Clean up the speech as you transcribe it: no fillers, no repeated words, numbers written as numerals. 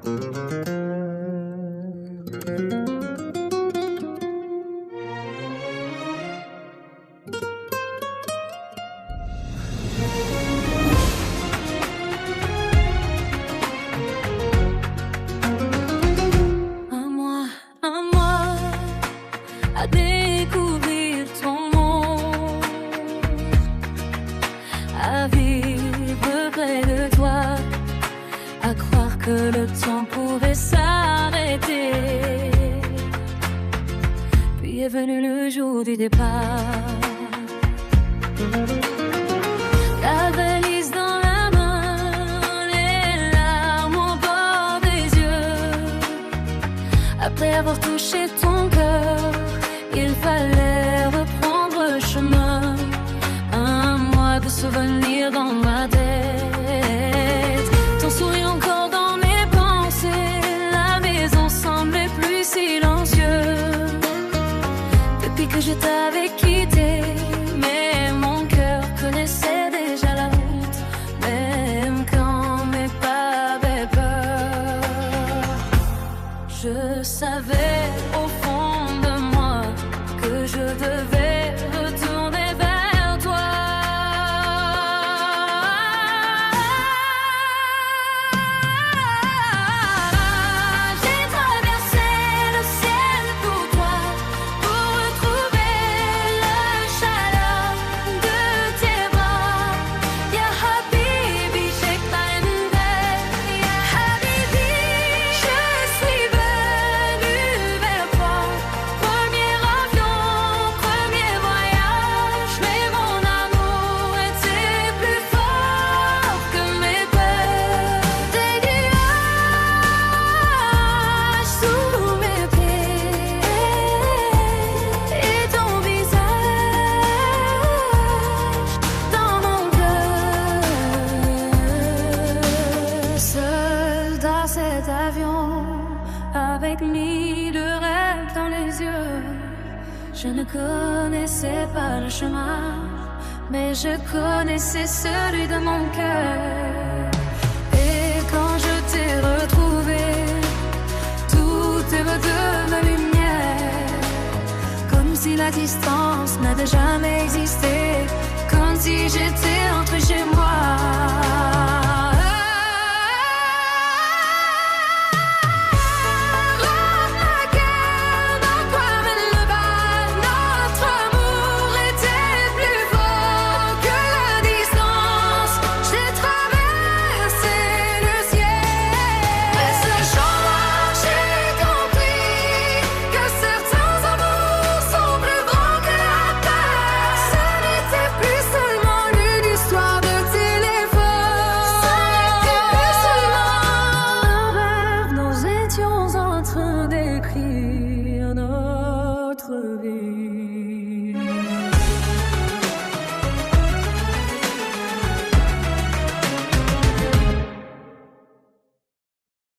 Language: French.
Un mois à découvrir ton monde, à vivre près de toi, à croire que le temps pourrait s'arrêter. Puis est venu le jour du départ. La valise dans la main, les larmes au bord des yeux. Après avoir touché ton cœur, il fallait reprendre chemin. Un mois de souvenirs dans ma tête, ton sourire encore dans mes pensées. La maison semblait plus silencieuse depuis que je t'avais quitté. Mais mon cœur connaissait déjà la route, même quand mes pas avaient peur. Je savais au fond de moi que je devais retourner vers toi. J'ai traversé le ciel pour toi, pour retrouver la chaleur de tes bras. Ya Habibi, shake my hand. Ya Habibi, je suis venue vers toi. Premier avion, premier voyage, mais mon amour était plus fort que mes peurs. Des nuages sous mes pieds et ton visage dans mon cœur. Seul dans cet avion, avec mille rêves dans les yeux, je ne connaissais pas le chemin, mais je connaissais celui de mon cœur.